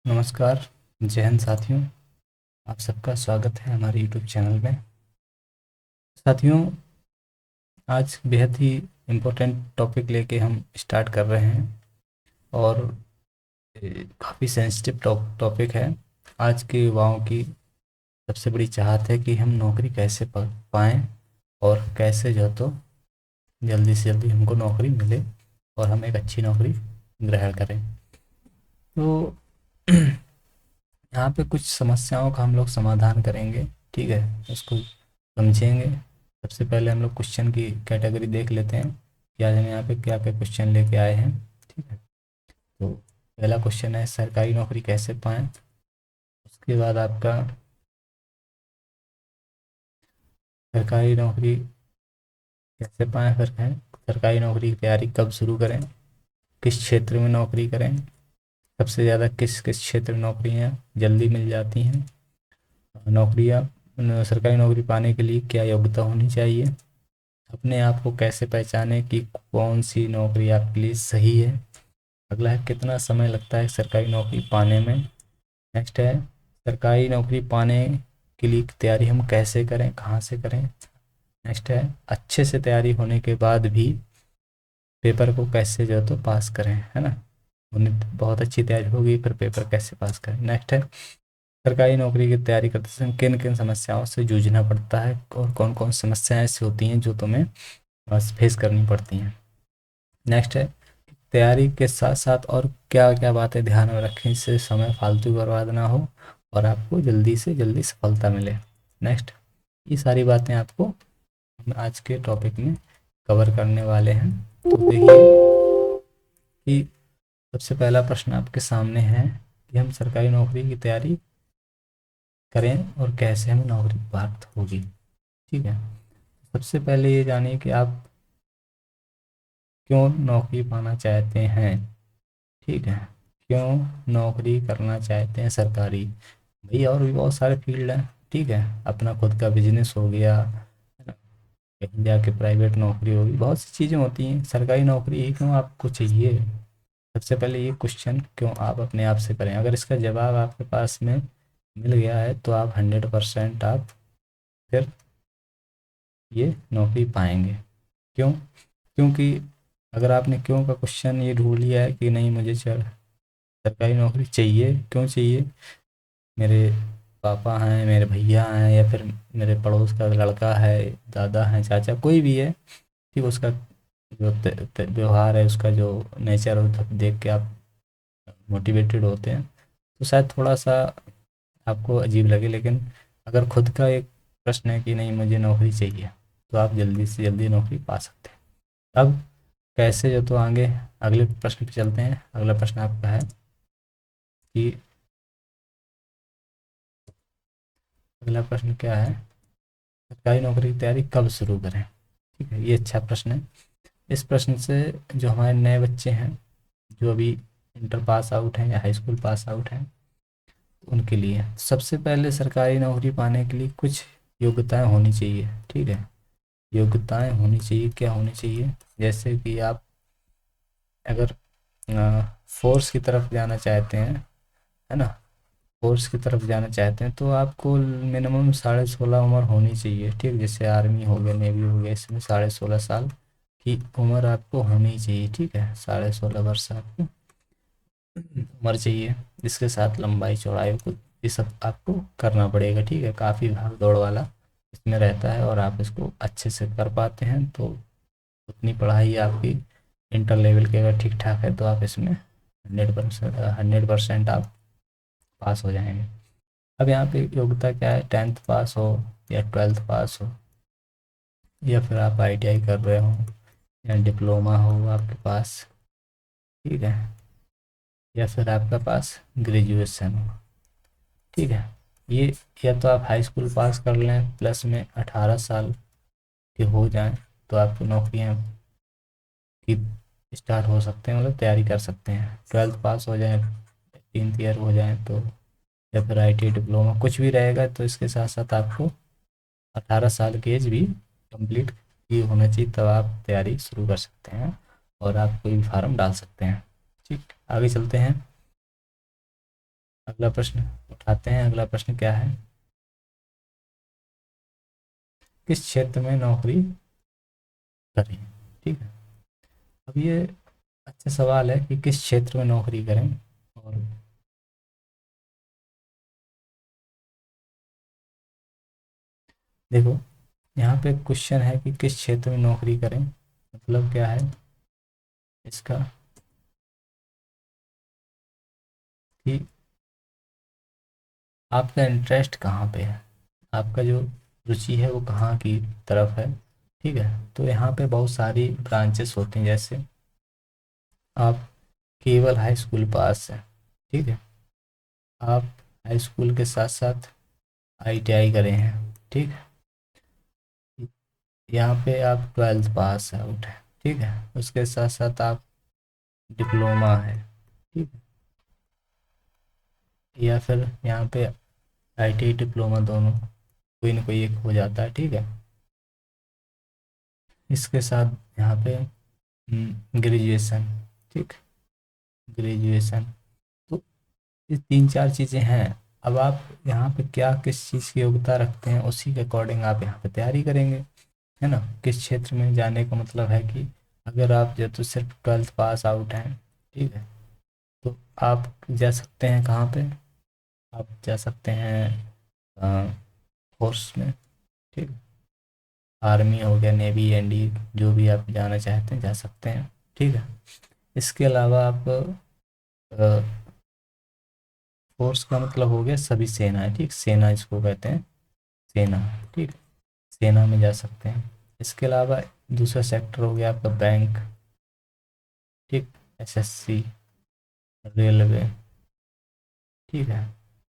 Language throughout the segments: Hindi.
नमस्कार। जय हिंद साथियों। आप सबका स्वागत है हमारे यूट्यूब चैनल में। साथियों, आज बेहद ही इम्पोर्टेंट टॉपिक लेके हम स्टार्ट कर रहे हैं और काफ़ी सेंसिटिव टॉपिक है। आज के युवाओं की सबसे बड़ी चाहत है कि हम नौकरी कैसे पाएँ और कैसे जो है तो जल्दी से जल्दी हमको नौकरी मिले और हम एक अच्छी नौकरी ग्रहण करें। तो यहाँ पे कुछ समस्याओं का हम लोग समाधान करेंगे। ठीक है, उसको समझेंगे। सबसे पहले हम लोग क्वेश्चन की कैटेगरी देख लेते हैं कि आज हम यहाँ पे क्या क्या क्वेश्चन लेके आए हैं। ठीक है, तो पहला क्वेश्चन है सरकारी नौकरी कैसे पाएँ। उसके बाद आपका सरकारी नौकरी कैसे पाएँ फिर है सरकारी नौकरी की तैयारी कब शुरू करें, किस क्षेत्र में नौकरी करें, सबसे ज़्यादा किस किस क्षेत्र में नौकरियाँ जल्दी मिल जाती हैं, नौकरियाँ सरकारी नौकरी पाने के लिए क्या योग्यता होनी चाहिए, अपने आप को कैसे पहचाने कि कौन सी नौकरी आपके लिए सही है। अगला है कितना समय लगता है सरकारी नौकरी पाने में। नेक्स्ट है सरकारी नौकरी पाने के लिए तैयारी हम कैसे करें, कहाँ से करें। नेक्स्ट है अच्छे से तैयारी होने के बाद भी पेपर को कैसे जो है तो पास करें, है ना। उन्हें बहुत अच्छी तैयारी होगी फिर पेपर कैसे पास करें। नेक्स्ट है सरकारी नौकरी की तैयारी करते समय किन किन समस्याओं से जूझना पड़ता है और कौन कौन समस्याएं ऐसी होती हैं जो तुम्हें फेस करनी पड़ती हैं। नेक्स्ट है तैयारी के साथ साथ और क्या क्या बातें ध्यान में रखें जिससे समय फालतू बर्बाद ना हो और आपको जल्दी से जल्दी सफलता मिले। नेक्स्ट, ये सारी बातें आपको हम आज के टॉपिक में कवर करने वाले हैं। तो देखिए कि सबसे पहला प्रश्न आपके सामने है कि हम सरकारी नौकरी की तैयारी करें और कैसे हमें नौकरी प्राप्त होगी। ठीक है, सबसे पहले ये जानिए कि आप क्यों नौकरी पाना चाहते हैं। ठीक है, क्यों नौकरी करना चाहते हैं सरकारी। भैया और भी बहुत सारे फील्ड हैं। ठीक है, अपना खुद का बिजनेस हो गया, है ना, कहीं जाके प्राइवेट नौकरी होगी, बहुत सी चीज़ें होती हैं। सरकारी नौकरी ही क्यों आपको चाहिए। सबसे पहले ये क्वेश्चन क्यों आप अपने आप से करें। अगर इसका जवाब आपके पास में मिल गया है तो आप 100% आप फिर ये नौकरी पाएंगे। क्यों? क्योंकि अगर आपने क्यों का क्वेश्चन ये ढूंढ लिया है कि नहीं मुझे सरकारी नौकरी चाहिए, क्यों चाहिए, मेरे पापा हैं, मेरे भैया हैं, या फिर मेरे पड़ोस का लड़का है, दादा है, चाचा, कोई भी है, ठीक, उसका जो व्यवहार है, उसका जो नेचर होता है देख के आप मोटिवेटेड होते हैं, तो शायद थोड़ा सा आपको अजीब लगे। लेकिन अगर खुद का एक प्रश्न है कि नहीं मुझे नौकरी चाहिए तो आप जल्दी से जल्दी नौकरी पा सकते हैं। अब कैसे जो तो आगे अगले प्रश्न पे चलते हैं। अगला प्रश्न आपका है कि अगला प्रश्न क्या है, सरकारी नौकरी की तैयारी कब शुरू करें। ठीक है, ये अच्छा प्रश्न है। इस प्रश्न से जो हमारे नए बच्चे हैं, जो अभी इंटर पास आउट हैं या हाई स्कूल पास आउट हैं, उनके लिए सबसे पहले सरकारी नौकरी पाने के लिए कुछ योग्यताएं होनी चाहिए। ठीक है, योग्यताएं होनी चाहिए, क्या होनी चाहिए, जैसे कि आप अगर फोर्स की तरफ जाना चाहते हैं, है ना, फोर्स की तरफ जाना चाहते हैं तो आपको मिनिमम 16.5 उम्र होनी चाहिए। ठीक, जैसे आर्मी हो गया, नेवी हो गया, इसमें 16.5 साल की उम्र आपको होनी चाहिए। ठीक है, 16.5 वर्ष आपको उम्र चाहिए। इसके साथ लंबाई चौड़ाई को ये सब आपको करना पड़ेगा। ठीक है, काफ़ी भाग दौड़ वाला इसमें रहता है और आप इसको अच्छे से कर पाते हैं तो उतनी पढ़ाई आपकी इंटर लेवल की अगर ठीक ठाक है तो आप इसमें 100% आप पास हो जाएंगे। अब यहाँ पे योग्यता क्या है, 10th पास हो या 12th पास हो, या फिर आप आईटीआई कर रहे हो या डिप्लोमा हो आपके पास। ठीक है, या फिर आपके पास ग्रेजुएशन हो। ठीक है, ये या तो आप हाई स्कूल पास कर लें प्लस में 18 साल के हो जाएं तो आपको नौकरियां की स्टार्ट हो सकते हैं, मतलब तैयारी कर सकते हैं। 12th पास हो जाए, 3th ईयर हो जाए तो, या फिर आईटी डिप्लोमा कुछ भी रहेगा तो इसके साथ साथ आपको 18 साल की एज भी कंप्लीट की होना चाहिए, तब आप तैयारी शुरू कर सकते हैं और आप कोई भी फार्म डाल सकते हैं। ठीक, आगे चलते हैं। अगला प्रश्न उठाते हैं। अगला प्रश्न क्या है, किस क्षेत्र में नौकरी करें। ठीक है, अब ये अच्छा सवाल है कि किस क्षेत्र में नौकरी करें। और देखो, यहाँ पे क्वेश्चन है कि किस क्षेत्र में नौकरी करें, मतलब क्या है इसका, कि आपका इंटरेस्ट कहाँ पे है, आपका जो रुचि है वो कहाँ की तरफ है। ठीक है, तो यहाँ पे बहुत सारी ब्रांचेस होती हैं, जैसे आप केवल हाई स्कूल पास है, ठीक है, आप हाई स्कूल के साथ साथ आईटीआई करें हैं, ठीक है, यहाँ पे आप ट्वेल्थ पास आउट है, ठीक है, उसके साथ साथ आप डिप्लोमा है, ठीक है, या फिर यहाँ पे आईटीआई डिप्लोमा दोनों कोई ना कोई एक हो जाता है, ठीक है। इसके साथ यहाँ पे ग्रेजुएशन, ठीक, ग्रेजुएशन, तो ये तीन चार चीज़ें हैं। अब आप यहाँ पे क्या किस चीज़ की योग्यता रखते हैं उसी के अकॉर्डिंग आप यहाँ पे तैयारी करेंगे, है ना। किस क्षेत्र में जाने का मतलब है कि अगर आप जो तो सिर्फ ट्वेल्थ पास आउट हैं, ठीक है, तो आप जा सकते हैं कहाँ पे, आप जा सकते हैं फोर्स में, ठीक है, आर्मी हो गया, नेवी, एनडी, जो भी आप जाना चाहते हैं जा सकते हैं, ठीक है। इसके अलावा आप फोर्स का मतलब हो गया सभी सेनाएं, ठीक, सेना इसको कहते हैं, सेना, ठीक, सेना में जा सकते हैं। इसके अलावा दूसरा सेक्टर हो गया आपका बैंक, ठीक, एसएससी, रेलवे, ठीक है,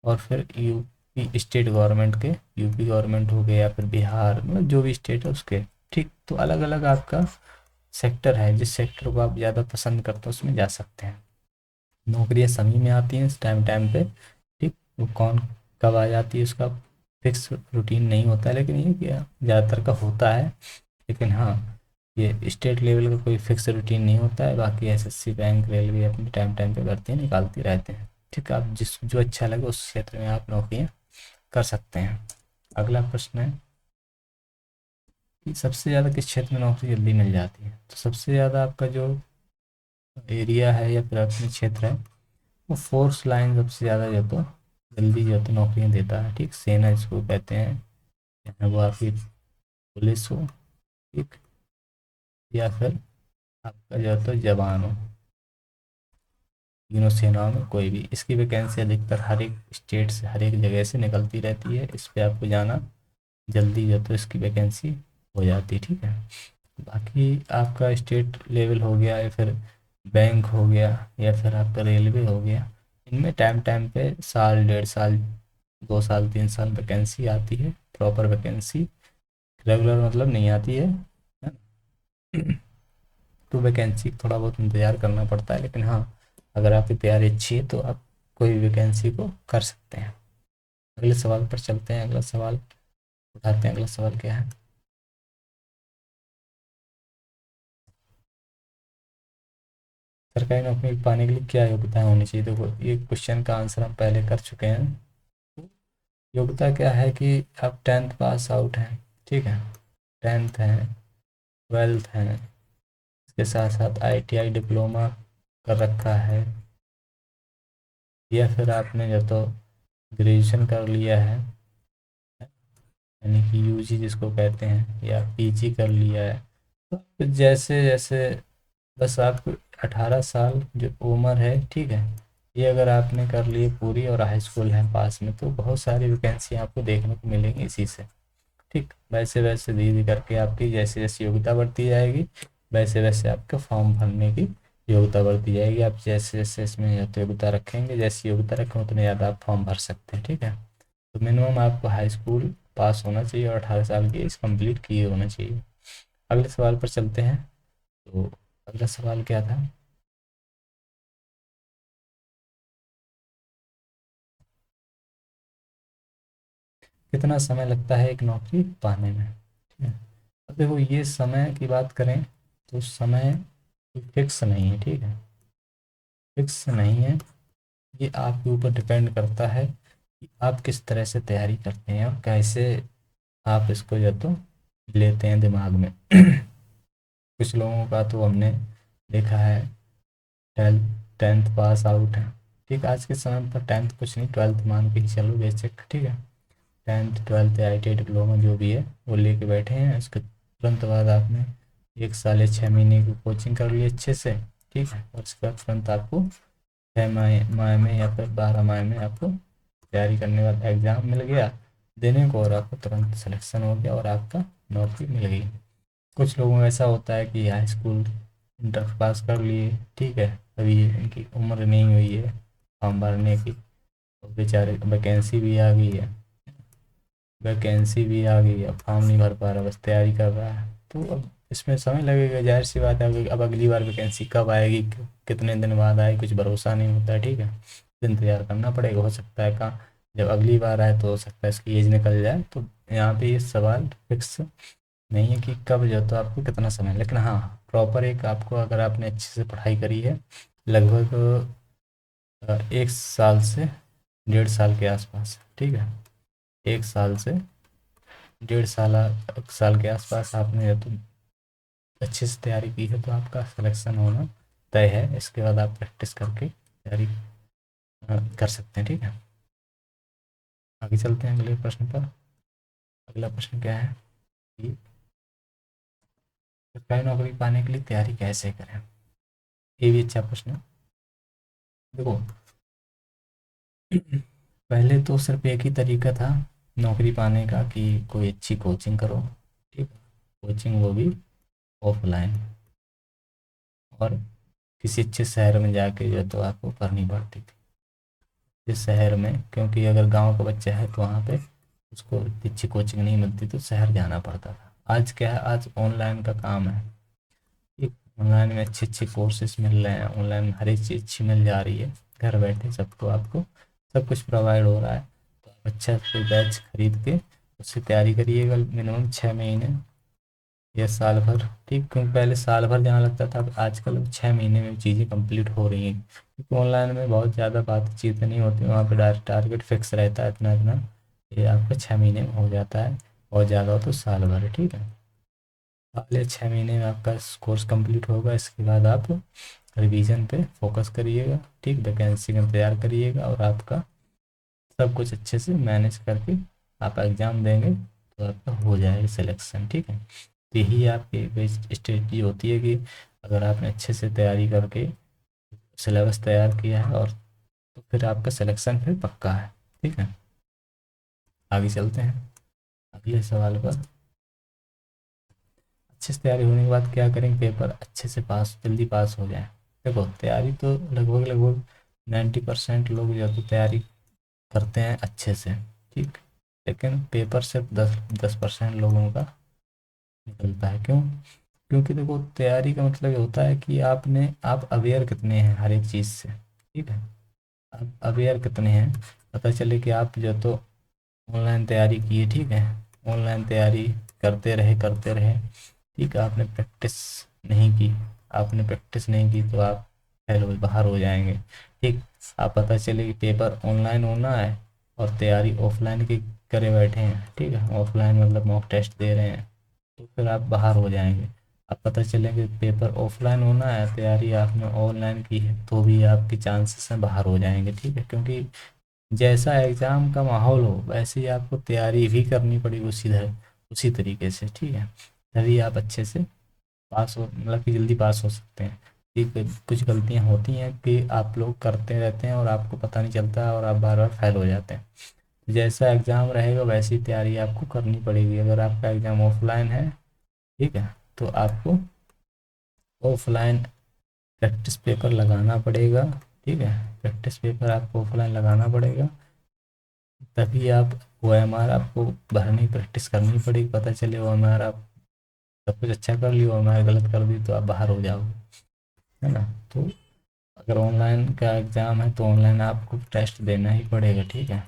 और फिर यूपी स्टेट गवर्नमेंट के, यूपी गवर्नमेंट हो गया या फिर बिहार, मतलब जो भी स्टेट है उसके, ठीक। तो अलग अलग आपका सेक्टर है, जिस सेक्टर को आप ज़्यादा पसंद करते हो उसमें जा सकते हैं। नौकरियां सभी में आती हैं टाइम टाइम पे, ठीक, वो कौन कब आ जाती है उसका फिक्स रूटीन नहीं होता है, लेकिन ये कि ज़्यादातर का होता है। लेकिन हाँ, ये स्टेट लेवल का कोई फिक्स रूटीन नहीं होता है, बाकी एसएससी, बैंक, रेलवे अपने टाइम टाइम पे करते हैं, निकालती रहते हैं, ठीक है। आप जिस जो अच्छा लगे उस क्षेत्र में आप नौकरियाँ कर सकते हैं। अगला प्रश्न है कि सबसे ज़्यादा किस क्षेत्र में नौकरी जल्दी मिल जाती है। तो सबसे ज़्यादा आपका जो एरिया है या फिर अपने क्षेत्र है, वो फोर्स लाइन सबसे ज़्यादा जो तो जल्दी जो तो नौकरियाँ देता है, ठीक, सेना जिसको कहते हैं, चाहे वो आपकी पुलिस हो, ठीक, या फिर आपका जो तो जवान हो, तीनों सेनाओं में कोई भी। इसकी वैकेंसी अधिकतर हर एक स्टेट से, हर एक जगह से निकलती रहती है, इस पे आपको जाना जल्दी जो तो इसकी वैकेंसी हो जाती है, ठीक है। बाकी आपका स्टेट लेवल हो गया या फिर बैंक हो गया या फिर आपका रेलवे हो गया, इनमें टाइम टाइम पे साल, 1.5 साल, 2 साल, 3 साल वैकेंसी आती है, प्रॉपर वैकेंसी, रेगुलर मतलब नहीं आती है ना? तो वैकेंसी थोड़ा बहुत इंतज़ार करना पड़ता है, लेकिन हाँ, अगर आपकी तैयारी अच्छी है तो आप कोई भी वैकेंसी को कर सकते हैं। अगले सवाल पर चलते हैं। अगला सवाल उठाते हैं। अगला सवाल क्या है, सरकारी नौकरी पाने के लिए क्या योग्यता होनी चाहिए। देखो, ये क्वेश्चन का आंसर हम पहले कर चुके हैं। योग्यता क्या है कि आप टेंथ पास आउट हैं, ठीक है, टेंथ हैं, ट्वेल्थ हैं, इसके साथ साथ आईटीआई डिप्लोमा कर रखा है, या फिर आपने जो तो ग्रेजुएशन कर लिया है, यानी कि यूजी जिसको कहते हैं, या पीजी कर लिया है। तो जैसे जैसे बस आपको 18 साल जो उम्र है, ठीक है, ये अगर आपने कर ली पूरी और हाई स्कूल है पास में, तो बहुत सारी वैकेंसी आपको देखने को मिलेंगी इसी से, ठीक। वैसे वैसे धीरे धीरे करके आपकी जैसे जैसे योग्यता बढ़ती जाएगी, वैसे वैसे आपका फॉर्म भरने की योग्यता बढ़ती जाएगी। आप जैसे जैसे इसमें योग्यता रखेंगे, जैसी योग्यता रखें उतने ज़्यादा आप फॉर्म भर सकते हैं, ठीक है। तो मिनिमम आपको हाई स्कूल पास होना चाहिए और 18 साल की एज कंप्लीट किए होना चाहिए। अगले सवाल पर चलते हैं। तो अगला सवाल क्या था, कितना समय लगता है एक नौकरी पाने में, ठीक है। अब देखो, ये समय की बात करें तो समय फिक्स नहीं है, ठीक है, फिक्स नहीं है। ये आपके ऊपर डिपेंड करता है कि आप किस तरह से तैयारी करते हैं और कैसे आप इसको जो तो लेते हैं दिमाग में। कुछ लोगों का तो हमने देखा है, ट्वेल्थ टेंथ पास आउट है, ठीक, आज के समय पर टेंथ कुछ नहीं, ट्वेल्थ मान के ही चलो बेसिक, ठीक है, टेंथ ट्वेल्थ ITI डिप्लोमा जो भी है वो लेके बैठे हैं। उसके तुरंत बाद आपने 1 साल या 6 महीने की कोचिंग कर ली अच्छे से, ठीक है, और उसके बाद तुरंत आपको 6 माह में या फिर 12 माह में आपको तैयारी करने का एग्ज़ाम मिल गया देने को, और आपको तुरंत सिलेक्शन हो गया और आपका नौकरी मिल गई। कुछ लोगों का ऐसा होता है कि हाई स्कूल इंटर पास कर लिए, ठीक है, अभी इनकी उम्र नहीं हुई है फॉर्म भरने की, तो बेचारे वैकेंसी भी आ गई है, वैकेंसी भी आ गई है, फॉर्म नहीं भर पा रहा, बस तैयारी कर रहा है, तो अब इसमें समय लगेगा, जाहिर सी बात है। अब अगली बार वैकेंसी कब आएगी, कितने दिन बाद आएगी, कुछ भरोसा नहीं होता है, ठीक है, तो इंतज़ार करना पड़ेगा। हो सकता है कहाँ जब अगली बार आए तो हो सकता है इसकी एज निकल जाए, तो यहाँ पे ये सवाल फिक्स नहीं है कि कब जो तो आपको कितना समय, लेकिन हाँ प्रॉपर एक आपको, अगर आपने अच्छे से पढ़ाई करी है, लगभग 1 साल से 1.5 साल के आसपास, ठीक है, 1 साल से 1.5 साल के आसपास आपने या तो अच्छे से तैयारी की है तो आपका सिलेक्शन होना तय है। इसके बाद आप प्रैक्टिस करके तैयारी कर सकते हैं, ठीक है। आगे चलते हैं अगले प्रश्न पर। अगला प्रश्न क्या है कि सरकारी नौकरी पाने के लिए तैयारी कैसे करें। ये भी अच्छा प्रश्न है। देखो, पहले तो सिर्फ एक ही तरीका था नौकरी पाने का कि कोई अच्छी कोचिंग करो, ठीक है, कोचिंग वो भी ऑफलाइन, और किसी अच्छे शहर में जाके जो तो आपको करनी पड़ती थी इस शहर में, क्योंकि अगर गांव का बच्चा है तो वहाँ पे उसको अच्छी कोचिंग नहीं मिलती, तो शहर जाना पड़ता था। आज क्या है, आज ऑनलाइन का काम है, एक ऑनलाइन में अच्छे अच्छे कोर्सेज मिल रहे हैं, ऑनलाइन हर एक चीज़ अच्छी मिल जा रही है, घर बैठे सबको आपको सब कुछ प्रोवाइड हो रहा है। तो आप अच्छा कोई बैच खरीद के उससे तैयारी करिएगा मिनिमम 6 महीने या साल भर, ठीक, क्योंकि पहले साल भर जाना लगता था, अब आजकल 6 महीने में चीज़ें कंप्लीट हो रही हैं, क्योंकि ऑनलाइन में बहुत ज़्यादा बातचीत नहीं होती, वहाँ पे डायरेक्ट टारगेट फिक्स रहता है इतना इतना, ये आपका 6 महीने में हो जाता है, और ज़्यादा हो तो साल भर, ठीक है। पहले 6 महीने में आपका कोर्स कंप्लीट होगा, इसके बाद आप रिवीजन पे फोकस करिएगा, ठीक, वैकेंसी का इंतज़ार करिएगा, और आपका सब कुछ अच्छे से मैनेज करके आप एग्ज़ाम देंगे तो आपका हो जाएगा सिलेक्शन, ठीक है। तो यही आपकी बेस्ट स्ट्रेटजी होती है कि अगर आपने अच्छे से तैयारी करके सिलेबस तैयार किया है, और तो फिर आपका सिलेक्शन फिर पक्का है, ठीक है। आगे चलते हैं अगले सवाल पर। अच्छे से तैयारी होने के बाद क्या करेंगे, पेपर अच्छे से पास, जल्दी पास हो जाए। देखो, तैयारी तो लगभग लगभग 90% लोग जो है तो तैयारी करते हैं अच्छे से, ठीक, लेकिन पेपर सिर्फ 10% लोगों का निकलता है। क्यों? क्योंकि देखो, तैयारी का मतलब ये होता है कि आप अवेयर कितने हैं हर एक चीज़ से, ठीक है, आप अवेयर कितने हैं। पता चले कि आप जो तो ऑनलाइन तैयारी किए, ठीक है, ऑनलाइन तैयारी करते रहे, ठीक है, आपने प्रैक्टिस नहीं की तो आप फेल हो, बाहर हो जाएंगे, ठीक। आप पता चले कि पेपर ऑनलाइन होना है और तैयारी ऑफलाइन की करे बैठे हैं, ठीक है, ऑफलाइन मतलब मॉक टेस्ट दे रहे हैं, तो फिर आप बाहर हो जाएंगे। अब पता चले कि पेपर ऑफलाइन होना है, तैयारी आपने ऑनलाइन की है, तो भी आपके चांसेस हैं बाहर हो जाएंगे, ठीक है, क्योंकि जैसा एग्ज़ाम का माहौल हो वैसे ही आपको तैयारी भी करनी पड़ेगी उसी तरीके से, ठीक है, तभी आप अच्छे से पास हो, मतलब कि जल्दी पास हो सकते हैं। ठीक है, कुछ गलतियां होती हैं कि आप लोग करते रहते हैं और आपको पता नहीं चलता और आप बार बार फेल हो जाते हैं। जैसा एग्ज़ाम रहेगा वैसी तैयारी आपको करनी पड़ेगी। अगर आपका एग्ज़ाम ऑफलाइन है, ठीक है, तो आपको ऑफलाइन प्रैक्टिस पेपर लगाना पड़ेगा, ठीक है, प्रैक्टिस पेपर आपको ऑफलाइन लगाना पड़ेगा, तभी आप OMR आपको भरनी, प्रैक्टिस करनी पड़ेगी। पता चले OMR आप सब कुछ अच्छा कर लियो, OMR गलत कर दी तो आप बाहर हो जाओगे, है ना। तो अगर ऑनलाइन का एग्ज़ाम है तो ऑनलाइन आपको टेस्ट देना ही पड़ेगा, ठीक है।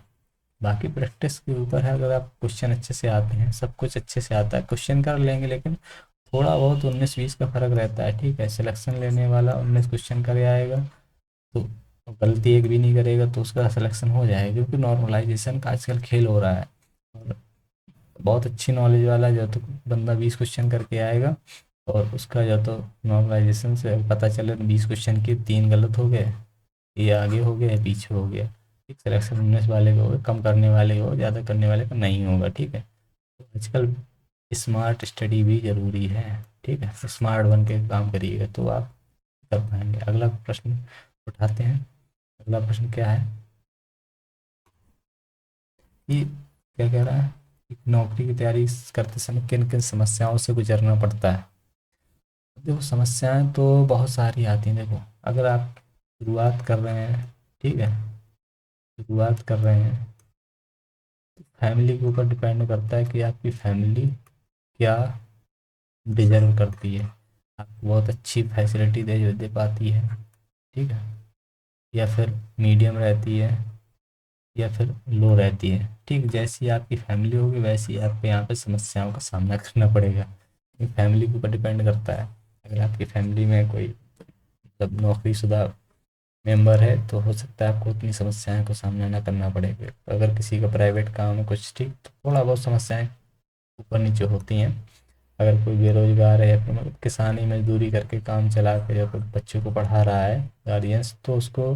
बाकी प्रैक्टिस के ऊपर है, अगर आप क्वेश्चन अच्छे से आते हैं, सब कुछ अच्छे से आता है, क्वेश्चन कर लेंगे, लेकिन थोड़ा बहुत 19-20 का फ़र्क रहता है, ठीक है, सिलेक्शन लेने वाला 19 क्वेश्चन कर आएगा, तो गलती एक भी नहीं करेगा तो उसका सिलेक्शन हो जाएगा, क्योंकि नॉर्मलाइजेशन का आजकल खेल हो रहा है। और बहुत अच्छी नॉलेज वाला जो तो बंदा 20 क्वेश्चन करके आएगा, और उसका जो तो नॉर्मलाइजेशन से पता चले 20 क्वेश्चन के 3 गलत हो गए, ये आगे हो गया या पीछे हो गया। ठीक, सिलेक्शन 19 वाले का होगा, कम करने वाले का हो, ज़्यादा करने वाले का नहीं होगा। ठीक है, तो आजकल स्मार्ट स्टडी भी ज़रूरी है। ठीक है, स्मार्ट बन के काम करिएगा तो आप कर पाएंगे। अगला प्रश्न उठाते हैं। अगला प्रश्न क्या है कि क्या कह रहा है कि नौकरी की तैयारी करते समय किन किन समस्याओं से गुजरना पड़ता है। देखो, समस्याएं तो बहुत सारी आती हैं। देखो, अगर आप शुरुआत कर रहे हैं, ठीक है, शुरुआत कर रहे हैं, फैमिली के ऊपर डिपेंड करता है कि आपकी फैमिली क्या डिजर्व करती है, आपको बहुत अच्छी फैसिलिटी दे पाती है, ठीक है, या फिर मीडियम रहती है, या फिर लो रहती है। ठीक, जैसी आपकी फैमिली होगी वैसी आपको यहाँ पे समस्याओं का सामना करना पड़ेगा। ये फैमिली के ऊपर डिपेंड करता है। अगर आपकी फैमिली में कोई मतलब नौकरीशुदा मेंबर है तो हो सकता है आपको उतनी समस्याओं का सामना ना करना पड़ेगा। अगर किसी का प्राइवेट काम है कुछ, ठीक, तो थोड़ा बहुत समस्याएं ऊपर नीचे होती हैं। अगर कोई बेरोजगार है या फिर मतलब किसानी मजदूरी करके काम चला के या कोई बच्चों को पढ़ा रहा है गार्जियंस, तो उसको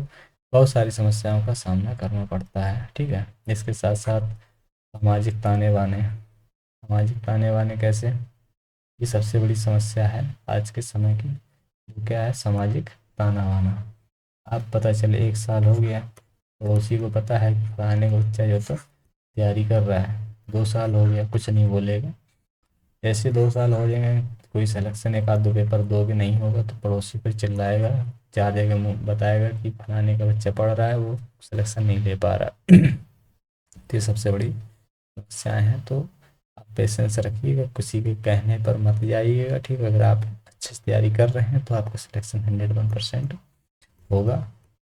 बहुत सारी समस्याओं का सामना करना पड़ता है। ठीक है, इसके साथ साथ सामाजिक ताने बाने। सामाजिक ताने बाने कैसे? ये सबसे बड़ी समस्या है आज के समय की। वो क्या है? सामाजिक ताना बाना। आप पता चले 1 साल हो गया, पड़ोसी को पता है कि फलाने का बच्चा जो तो तैयारी कर रहा है, 2 साल हो गया कुछ नहीं बोलेगा। जैसे 2 साल हो जाएंगे, कोई सिलेक्शन एक आध दो पेपर दो भी नहीं होगा तो पड़ोसी पर चिल्लाएगा, चार जगह मुँह बताएगा कि फलाने का बच्चा पढ़ रहा है, वो सिलेक्शन नहीं ले पा रहा। तो ये सबसे बड़ी समस्याएं हैं। तो आप पेशेंस रखिएगा, किसी के कहने पर मत जाइएगा। ठीक है, अगर आप अच्छे से तैयारी कर रहे हैं तो आपका सिलेक्शन 101% होगा।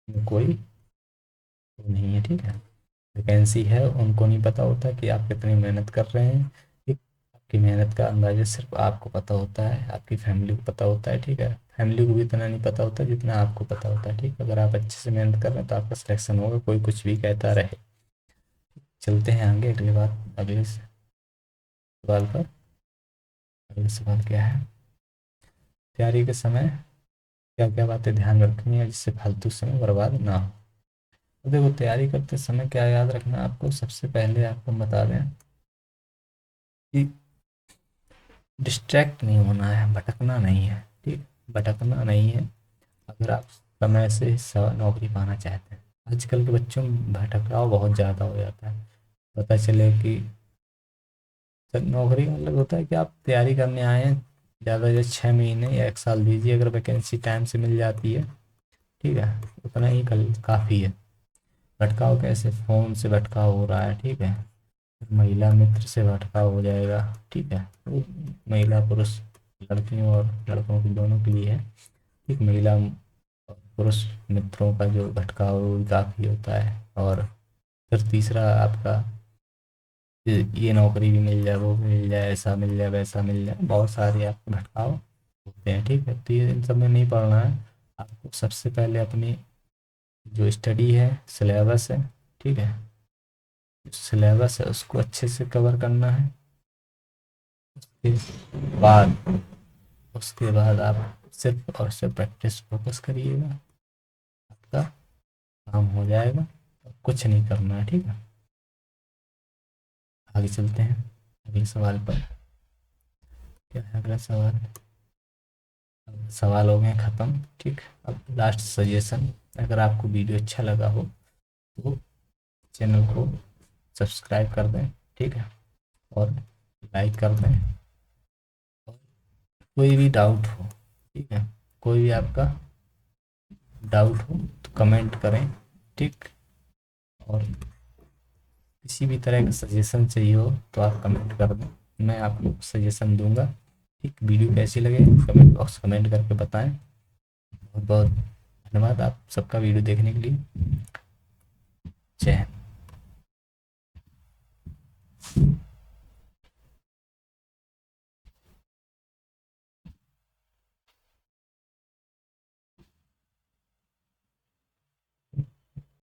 कोई वो नहीं है, ठीक है। वैकेंसी है, उनको नहीं पता होता कि आप कितनी मेहनत कर रहे हैं। ठीक, आपकी मेहनत का अंदाजा सिर्फ आपको पता होता है, आपकी फैमिली को पता होता है। ठीक है, फैमिली को भी इतना नहीं पता होता जितना आपको पता होता है। ठीक, अगर आप अच्छे से मेहनत कर रहे हैं तो आपका सिलेक्शन होगा, कोई कुछ भी कहता रहे। चलते हैं आगे अगली बात, अगले सवाल पर। अगला सवाल क्या है? तैयारी के समय क्या क्या बातें ध्यान रखनी है जिससे फालतू समय बर्बाद ना हो। तो देखो, तैयारी करते समय क्या याद रखना है आपको, सबसे पहले आपको बता दें कि डिस्ट्रैक्ट नहीं होना है, भटकना नहीं है। ठीक, भटकना नहीं है। अगर आप समय से नौकरी पाना चाहते हैं, आजकल के बच्चों में भटकाव बहुत ज़्यादा हो जाता है। पता चले कि सर, नौकरी का मतलब होता है कि आप तैयारी करने आए हैं, ज़्यादा से 6 महीने या 1 साल दीजिए, अगर वैकेंसी टाइम से मिल जाती है, ठीक है, उतना ही कल काफ़ी है। भटकाव कैसे? फ़ोन से भटकाव हो रहा है, ठीक है, फिर महिला मित्र से भटकाव हो जाएगा। ठीक है, वो महिला पुरुष, लड़कियों और लड़कों की दोनों के लिए है। ठीक, महिला और पुरुष मित्रों का जो भटकाव है वो भी काफ़ी होता है। और फिर तीसरा आपका ये नौकरी भी मिल जाए, वो भी मिल जाए, ऐसा मिल जाए, वैसा मिल जाए, बहुत सारे आपके भटकाव होते हैं। ठीक है, तो ये इन सब में नहीं पढ़ना है आपको। सबसे पहले अपनी जो स्टडी है, सिलेबस है, ठीक है, सिलेबस है उसको अच्छे से कवर करना है। उसके बाद उसके बाद आप सिर्फ और सिर्फ प्रैक्टिस फोकस करिएगा, आपका काम हो जाएगा। और कुछ नहीं करना है, ठीक है। आगे चलते हैं अगले सवाल पर। क्या है अगला सवाल? सवाल हो गए ख़त्म। ठीक, अब लास्ट सजेशन, अगर आपको वीडियो अच्छा लगा हो तो चैनल को सब्सक्राइब कर दें, ठीक है, और लाइक कर दें। और कोई भी डाउट हो, ठीक है, कोई भी आपका डाउट हो तो कमेंट करें, ठीक। और किसी भी तरह का सजेशन चाहिए हो तो आप कमेंट कर दें, मैं आपको सजेशन दूंगा। ठीक, वीडियो कैसी लगे कमेंट बॉक्स कमेंट करके बताएं। बहुत बहुत धन्यवाद आप सबका वीडियो देखने के लिए। जय हिंद।